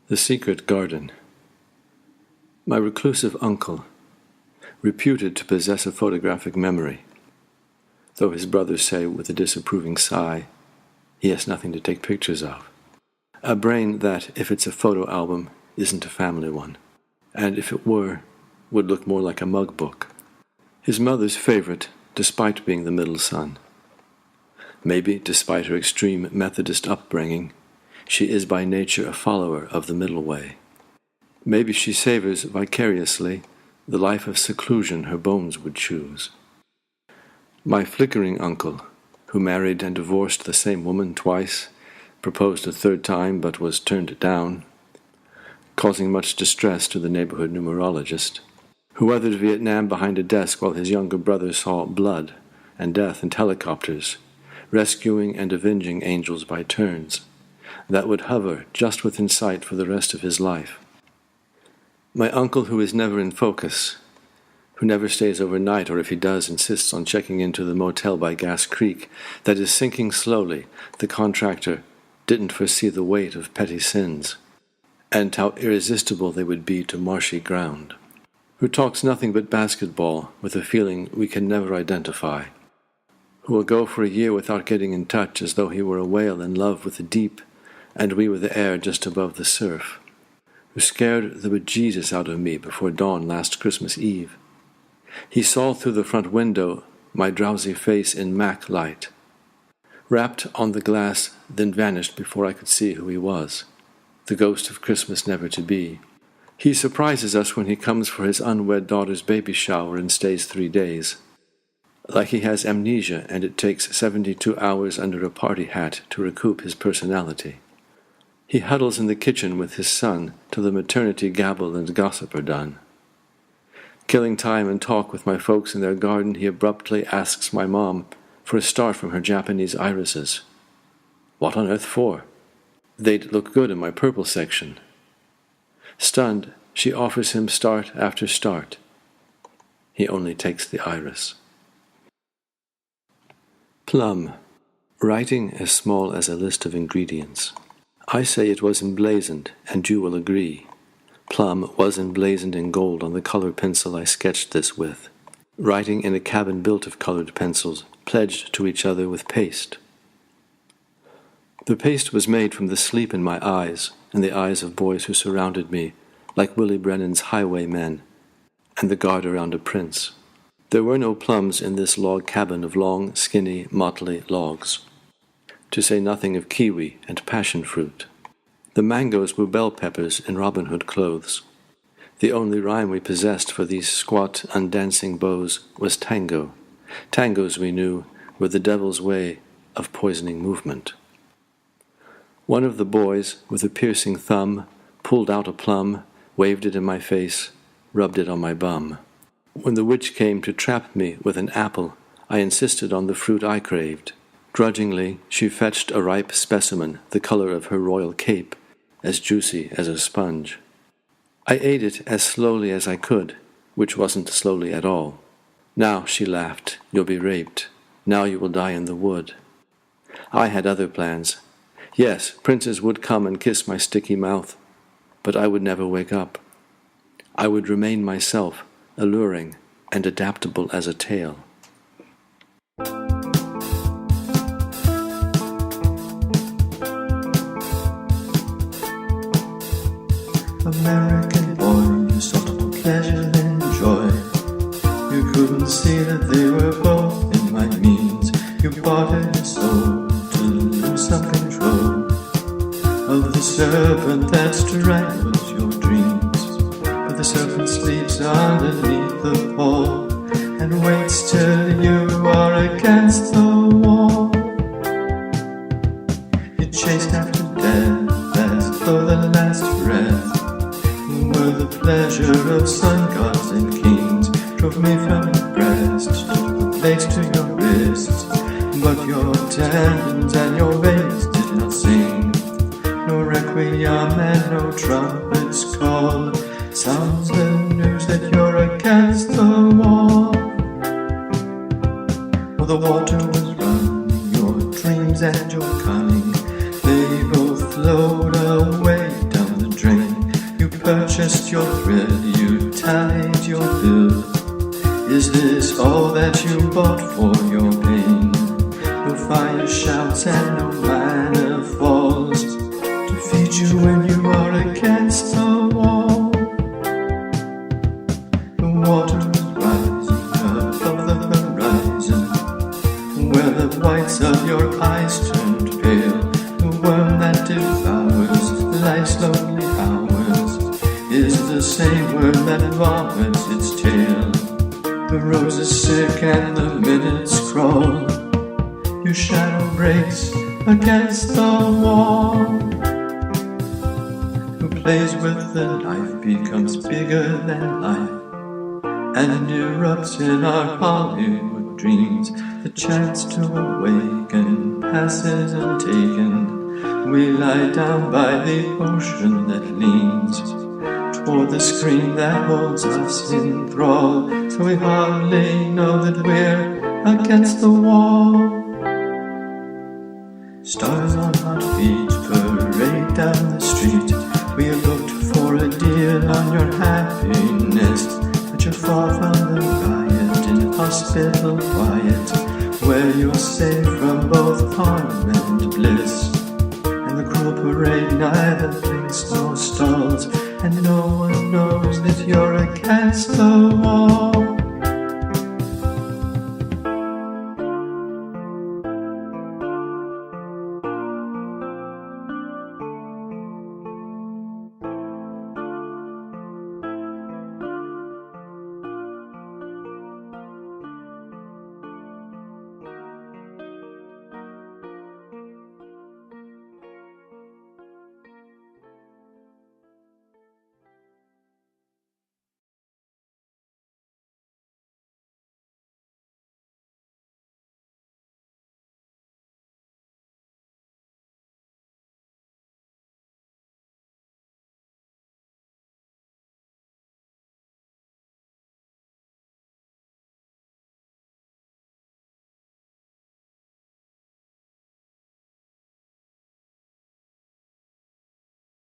The Secret Garden. My reclusive uncle, reputed to possess a photographic memory, though his brothers say with a disapproving sigh, he has nothing to take pictures of. A brain that, if it's a photo album, isn't a family one, and if it were, would look more like a mug book. His mother's favorite, despite being the middle son. Maybe, despite her extreme Methodist upbringing, she is by nature a follower of the middle way. Maybe she savors vicariously the life of seclusion her bones would choose. My flickering uncle, who married and divorced the same woman twice, proposed a third time but was turned down, causing much distress to the neighborhood numerologist, who weathered Vietnam behind a desk while his younger brother saw blood and death and helicopters, rescuing and avenging angels by turns, that would hover just within sight for the rest of his life. My uncle who is never in focus, who never stays overnight, or if he does, insists on checking into the motel by Gas Creek that is sinking slowly. The contractor didn't foresee the weight of petty sins, and how irresistible they would be to marshy ground. Who talks nothing but basketball with a feeling we can never identify. Who will go for a year without getting in touch as though he were a whale in love with the deep and we were the air just above the surf. Who scared the bejesus out of me before dawn last Christmas Eve. He saw through the front window my drowsy face in Mac light, rapped on the glass, then vanished before I could see who he was, the ghost of Christmas never to be. He surprises us when he comes for his unwed daughter's baby shower and stays 3 days, like he has amnesia and it takes 72 hours under a party hat to recoup his personality. He huddles in the kitchen with his son till the maternity gabble and gossip are done. Killing time and talk with my folks in their garden, he abruptly asks my mom for a start from her Japanese irises. What on earth for? They'd look good in my purple section. Stunned, she offers him start after start. He only takes the iris. Plum. Writing as small as a list of ingredients. I say it was emblazoned, and you will agree. Plum was emblazoned in gold on the color pencil I sketched this with, writing in a cabin built of colored pencils, pledged to each other with paste. The paste was made from the sleep in my eyes and the eyes of boys who surrounded me, like Willie Brennan's highwaymen, and the guard around a prince. There were no plums in this log cabin of long, skinny, motley logs, to say nothing of kiwi and passion fruit. The mangoes were bell peppers in Robin Hood clothes. The only rhyme we possessed for these squat, undancing bows was tango. Tangos, we knew, were the devil's way of poisoning movement. One of the boys, with a piercing thumb, pulled out a plum, waved it in my face, rubbed it on my bum. When the witch came to trap me with an apple, I insisted on the fruit I craved. Grudgingly, she fetched a ripe specimen, the color of her royal cape, as juicy as a sponge. I ate it as slowly as I could, which wasn't slowly at all. Now, she laughed, you'll be raped. Now you will die in the wood. I had other plans. Yes, princes would come and kiss my sticky mouth, but I would never wake up. I would remain myself, alluring and adaptable as a tale. American boy, you sought pleasure and joy. You couldn't see that they were both in my means. You bought it so to lose some control of the serpent that strangles your dreams. But the serpent sleeps underneath the pole and waits till you are against the wall. You chased after death as though the last breath were the pleasure of sun gods and kings. Drove me from your breast to the place to your wrists, but your tendons and your veins did not sing. No requiem and no trumpets call. Sounds the news that you're against the wall. Well, the water was running, your dreams and your cunning, they both flowed away down the drain. purchased your thread, you tallied your bill. Is this all that you bought for your pain? No fire shouts and no manna falls to feed you when you are against the wall. The water is rising above the horizon, where the whites of your eyes turned pale. The worm that devours life's lonely hours is the same worm that vomits its tail. The rose is sick and the minutes crawl. Your shadow breaks against the wall. Who plays with the knife becomes bigger than life and erupts in our Hollywood dreams. The chance to awaken passes untaken. We lie down by the ocean that leans toward the screen that holds us in thrall, so we hardly know that we're against the wall. Stars on hot feet parade down the street. We have looked for a deal on your happiness, but you're far from the riot in hospital quiet, where you're safe from both harm and bliss. And the cruel parade neither blinks nor stalls, and no one knows that you're against the wall.